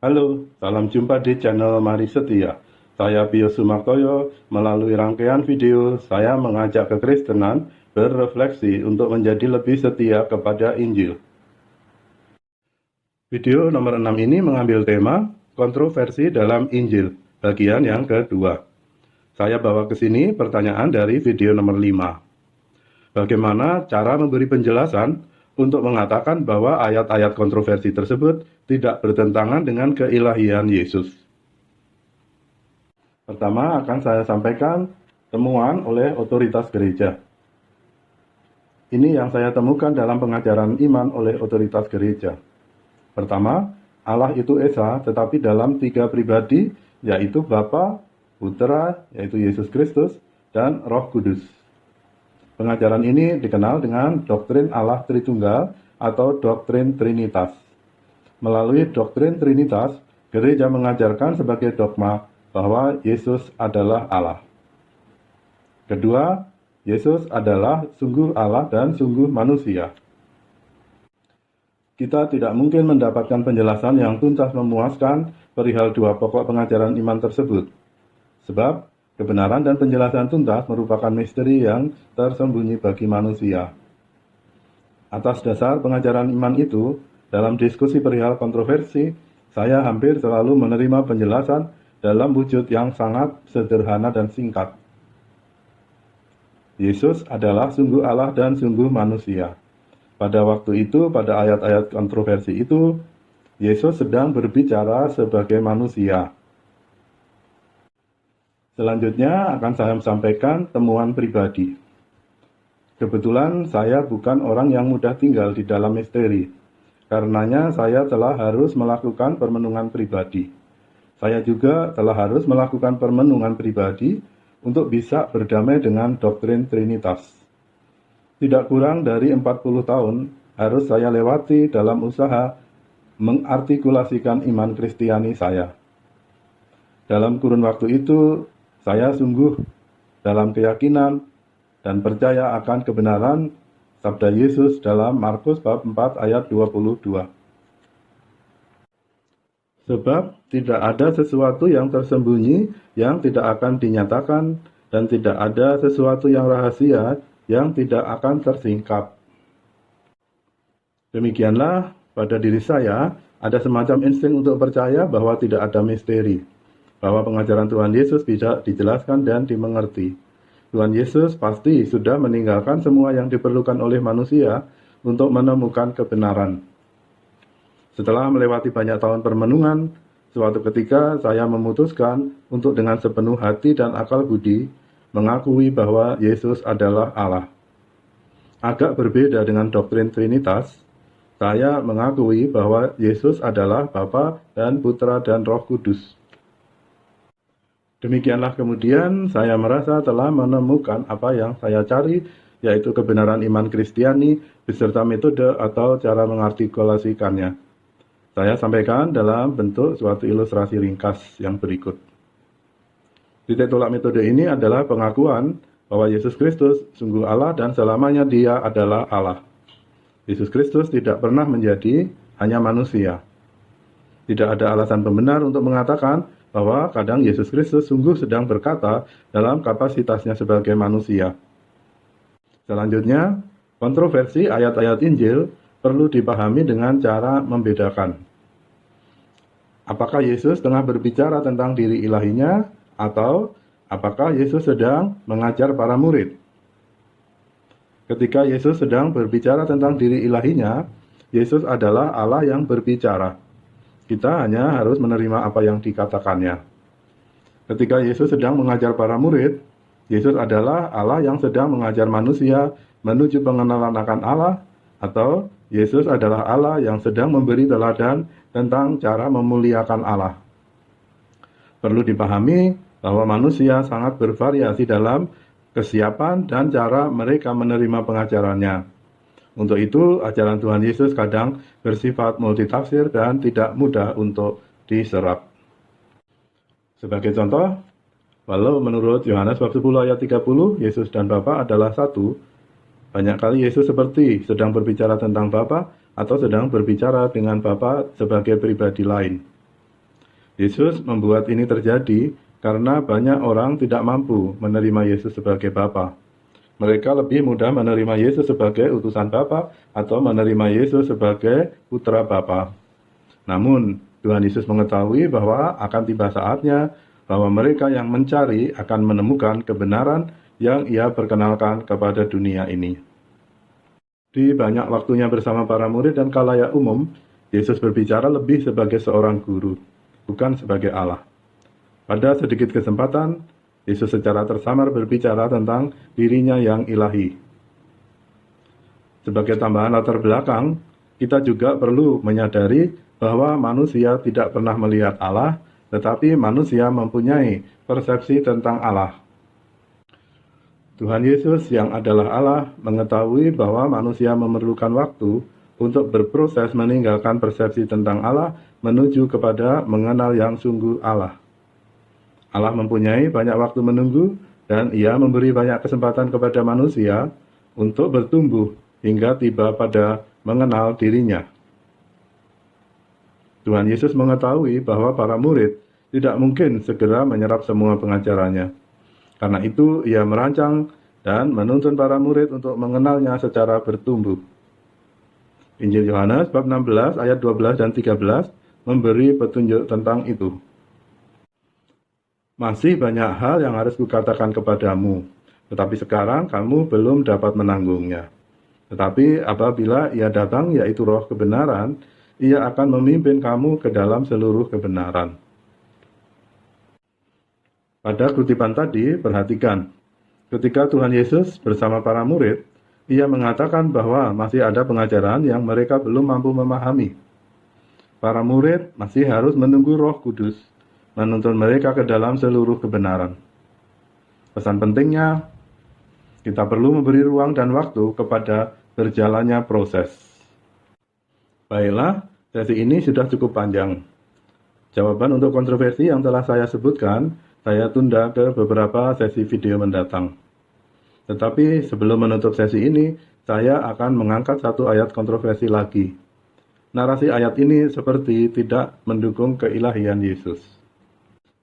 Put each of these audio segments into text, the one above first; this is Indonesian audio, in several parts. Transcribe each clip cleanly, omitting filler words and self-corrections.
Halo, salam jumpa di channel Mari Setia. Saya Pio Sumartoyo. Melalui rangkaian video, saya mengajak kekristenan berefleksi untuk menjadi lebih setia kepada Injil. Video nomor 6 ini mengambil tema kontroversi dalam Injil, bagian yang kedua. Saya bawa ke sini pertanyaan dari video nomor 5. Bagaimana cara memberi penjelasan untuk mengatakan bahwa ayat-ayat kontroversi tersebut tidak bertentangan dengan keilahian Yesus? Pertama akan saya sampaikan temuan oleh otoritas gereja. Ini yang saya temukan dalam pengajaran iman oleh otoritas gereja. Pertama, Allah itu Esa, tetapi dalam 3 pribadi, yaitu Bapa, Putra, yaitu Yesus Kristus, dan Roh Kudus. Pengajaran ini dikenal dengan doktrin Allah Tritunggal atau doktrin Trinitas. Melalui doktrin Trinitas, gereja mengajarkan sebagai dogma bahwa Yesus adalah Allah. Kedua, Yesus adalah sungguh Allah dan sungguh manusia. Kita tidak mungkin mendapatkan penjelasan yang tuntas memuaskan perihal 2 pokok pengajaran iman tersebut. Sebab kebenaran dan penjelasan tuntas merupakan misteri yang tersembunyi bagi manusia. Atas dasar pengajaran iman itu, dalam diskusi perihal kontroversi, saya hampir selalu menerima penjelasan dalam wujud yang sangat sederhana dan singkat. Yesus adalah sungguh Allah dan sungguh manusia. Pada waktu itu, pada ayat-ayat kontroversi itu, Yesus sedang berbicara sebagai manusia. Selanjutnya akan saya sampaikan temuan pribadi. Kebetulan saya bukan orang yang mudah tinggal di dalam misteri. Karenanya saya telah harus melakukan permenungan pribadi. Saya juga telah harus melakukan permenungan pribadi untuk bisa berdamai dengan doktrin Trinitas. Tidak kurang dari 40 tahun harus saya lewati dalam usaha mengartikulasikan iman Kristiani saya. Dalam kurun waktu itu, saya sungguh dalam keyakinan dan percaya akan kebenaran sabda Yesus dalam Markus bab 4 ayat 22. Sebab tidak ada sesuatu yang tersembunyi yang tidak akan dinyatakan dan tidak ada sesuatu yang rahasia yang tidak akan tersingkap. Demikianlah pada diri saya ada semacam insting untuk percaya bahwa tidak ada misteri, bahwa pengajaran Tuhan Yesus bisa dijelaskan dan dimengerti. Tuhan Yesus pasti sudah meninggalkan semua yang diperlukan oleh manusia untuk menemukan kebenaran. Setelah melewati banyak tahun permenungan, suatu ketika saya memutuskan untuk dengan sepenuh hati dan akal budi mengakui bahwa Yesus adalah Allah. Agak berbeda dengan doktrin Trinitas, saya mengakui bahwa Yesus adalah Bapa dan Putra dan Roh Kudus. Demikianlah kemudian saya merasa telah menemukan apa yang saya cari, yaitu kebenaran iman Kristiani beserta metode atau cara mengartikulasikannya. Saya sampaikan dalam bentuk suatu ilustrasi ringkas yang berikut. Titik tolak metode ini adalah pengakuan bahwa Yesus Kristus sungguh Allah dan selamanya Dia adalah Allah. Yesus Kristus tidak pernah menjadi hanya manusia. Tidak ada alasan pembenar untuk mengatakan bahwa kadang Yesus Kristus sungguh sedang berkata dalam kapasitasnya sebagai manusia. Selanjutnya, kontroversi ayat-ayat Injil perlu dipahami dengan cara membedakan. Apakah Yesus tengah berbicara tentang diri ilahinya, atau apakah Yesus sedang mengajar para murid? Ketika Yesus sedang berbicara tentang diri ilahinya, Yesus adalah Allah yang berbicara. Kita hanya harus menerima apa yang dikatakannya. Ketika Yesus sedang mengajar para murid, Yesus adalah Allah yang sedang mengajar manusia menuju pengenalan akan Allah, atau Yesus adalah Allah yang sedang memberi teladan tentang cara memuliakan Allah. Perlu dipahami bahwa manusia sangat bervariasi dalam kesiapan dan cara mereka menerima pengajarannya. Untuk itu, ajaran Tuhan Yesus kadang bersifat multitafsir dan tidak mudah untuk diserap. Sebagai contoh, walau menurut Yohanes bab 10 ayat 30, Yesus dan Bapa adalah satu, banyak kali Yesus seperti sedang berbicara tentang Bapa atau sedang berbicara dengan Bapa sebagai pribadi lain. Yesus membuat ini terjadi karena banyak orang tidak mampu menerima Yesus sebagai Bapa. Mereka lebih mudah menerima Yesus sebagai utusan Bapa atau menerima Yesus sebagai putra Bapa. Namun, Tuhan Yesus mengetahui bahwa akan tiba saatnya bahwa mereka yang mencari akan menemukan kebenaran yang Ia perkenalkan kepada dunia ini. Di banyak waktunya bersama para murid dan khalayak umum, Yesus berbicara lebih sebagai seorang guru, bukan sebagai Allah. Pada sedikit kesempatan, Yesus secara tersamar berbicara tentang dirinya yang ilahi. Sebagai tambahan latar belakang, kita juga perlu menyadari bahwa manusia tidak pernah melihat Allah, tetapi manusia mempunyai persepsi tentang Allah. Tuhan Yesus yang adalah Allah mengetahui bahwa manusia memerlukan waktu untuk berproses meninggalkan persepsi tentang Allah menuju kepada mengenal yang sungguh Allah. Allah mempunyai banyak waktu menunggu dan Ia memberi banyak kesempatan kepada manusia untuk bertumbuh hingga tiba pada mengenal dirinya. Tuhan Yesus mengetahui bahwa para murid tidak mungkin segera menyerap semua pengajarannya. Karena itu, Ia merancang dan menuntun para murid untuk mengenalnya secara bertumbuh. Injil Yohanes bab 16 ayat 12 dan 13 memberi petunjuk tentang itu. Masih banyak hal yang harus kukatakan kepadamu, tetapi sekarang kamu belum dapat menanggungnya. Tetapi apabila Ia datang, yaitu Roh kebenaran, Ia akan memimpin kamu ke dalam seluruh kebenaran. Pada kutipan tadi, perhatikan, ketika Tuhan Yesus bersama para murid, Ia mengatakan bahwa masih ada pengajaran yang mereka belum mampu memahami. Para murid masih harus menunggu Roh Kudus menuntun mereka ke dalam seluruh kebenaran. Pesan pentingnya, kita perlu memberi ruang dan waktu kepada berjalannya proses. Baiklah, sesi ini sudah cukup panjang. Jawaban untuk kontroversi yang telah saya sebutkan, saya tunda ke beberapa sesi video mendatang. Tetapi sebelum menutup sesi ini, saya akan mengangkat satu ayat kontroversi lagi. Narasi ayat ini seperti tidak mendukung keilahian Yesus.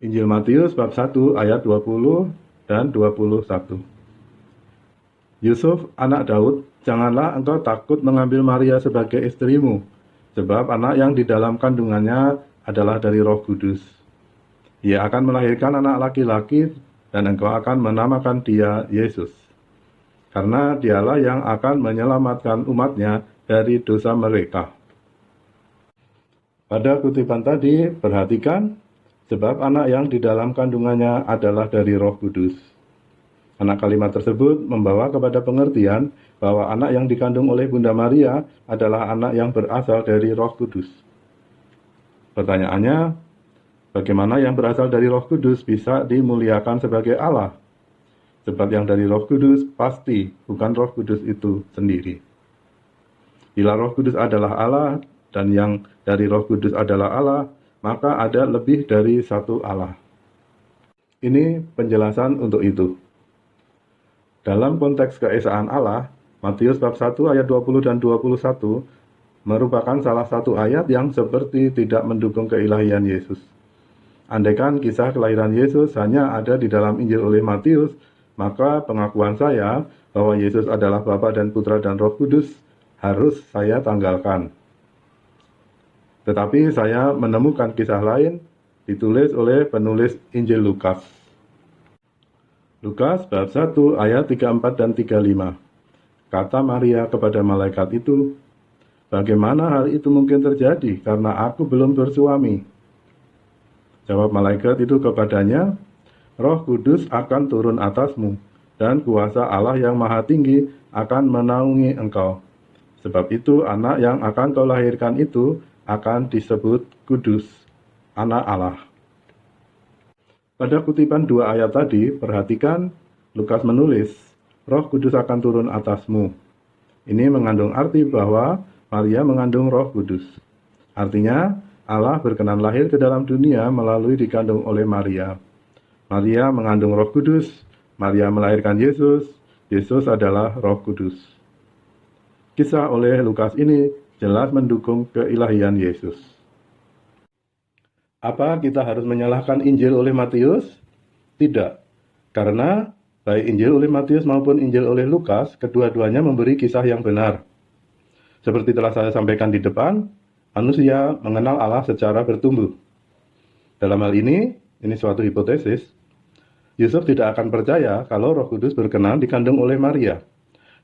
Injil Matius bab 1 ayat 20 dan 21. Yusuf, anak Daud, janganlah engkau takut mengambil Maria sebagai istrimu, sebab anak yang di dalam kandungannya adalah dari Roh Kudus. Ia akan melahirkan anak laki-laki dan engkau akan menamakan dia Yesus. Karena dialah yang akan menyelamatkan umatnya dari dosa mereka. Pada kutipan tadi, perhatikan, sebab anak yang di dalam kandungannya adalah dari Roh Kudus. Anak kalimat tersebut membawa kepada pengertian bahwa anak yang dikandung oleh Bunda Maria adalah anak yang berasal dari Roh Kudus. Pertanyaannya, bagaimana yang berasal dari Roh Kudus bisa dimuliakan sebagai Allah? Sebab yang dari Roh Kudus pasti bukan Roh Kudus itu sendiri. Bila Roh Kudus adalah Allah dan yang dari Roh Kudus adalah Allah, maka ada lebih dari satu Allah. Ini penjelasan untuk itu. Dalam konteks keesaan Allah, Matius bab 1 ayat 20 dan 21 merupakan salah satu ayat yang seperti tidak mendukung keilahian Yesus. Andaikan kisah kelahiran Yesus hanya ada di dalam Injil oleh Matius, maka pengakuan saya bahwa Yesus adalah Bapa dan Putra dan Roh Kudus harus saya tanggalkan. Tetapi saya menemukan kisah lain ditulis oleh penulis Injil Lukas. Lukas bab 1 ayat 34 dan 35. Kata Maria kepada malaikat itu, "Bagaimana hal itu mungkin terjadi karena aku belum bersuami?" Jawab malaikat itu kepadanya, "Roh Kudus akan turun atasmu, dan kuasa Allah yang Maha Tinggi akan menaungi engkau. Sebab itu anak yang akan kau lahirkan itu akan disebut kudus, anak Allah." Pada kutipan dua ayat tadi, perhatikan Lukas menulis, Roh Kudus akan turun atasmu. Ini mengandung arti bahwa Maria mengandung Roh Kudus. Artinya, Allah berkenan lahir ke dalam dunia melalui dikandung oleh Maria. Maria mengandung Roh Kudus, Maria melahirkan Yesus, Yesus adalah Roh Kudus. Kisah oleh Lukas ini jelas mendukung keilahian Yesus. Apa kita harus menyalahkan Injil oleh Matius? Tidak, karena baik Injil oleh Matius maupun Injil oleh Lukas, kedua-duanya memberi kisah yang benar. Seperti telah saya sampaikan di depan, manusia mengenal Allah secara bertumbuh. Dalam hal ini suatu hipotesis, Yusuf tidak akan percaya kalau Roh Kudus berkenan dikandung oleh Maria.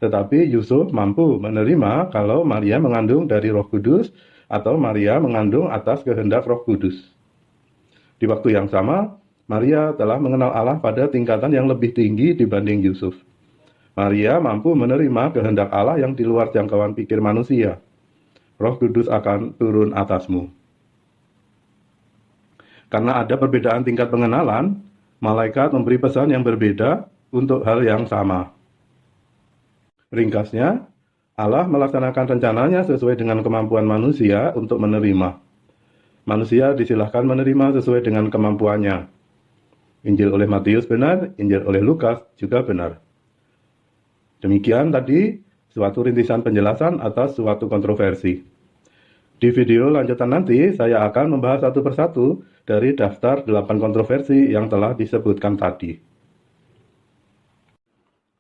Tetapi Yusuf mampu menerima kalau Maria mengandung dari Roh Kudus atau Maria mengandung atas kehendak Roh Kudus. Di waktu yang sama, Maria telah mengenal Allah pada tingkatan yang lebih tinggi dibanding Yusuf. Maria mampu menerima kehendak Allah yang di luar jangkauan pikir manusia. Roh Kudus akan turun atasmu. Karena ada perbedaan tingkat pengenalan, malaikat memberi pesan yang berbeda untuk hal yang sama. Ringkasnya, Allah melaksanakan rencananya sesuai dengan kemampuan manusia untuk menerima. Manusia disilahkan menerima sesuai dengan kemampuannya. Injil oleh Matius benar, Injil oleh Lukas juga benar. Demikian tadi suatu rintisan penjelasan atas suatu kontroversi. Di video lanjutan nanti saya akan membahas satu persatu dari daftar 8 kontroversi yang telah disebutkan tadi.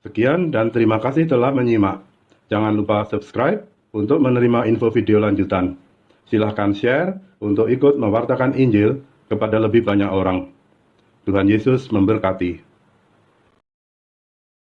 Sekian dan terima kasih telah menyimak. Jangan lupa subscribe untuk menerima info video lanjutan. Silahkan share untuk ikut mewartakan Injil kepada lebih banyak orang. Tuhan Yesus memberkati.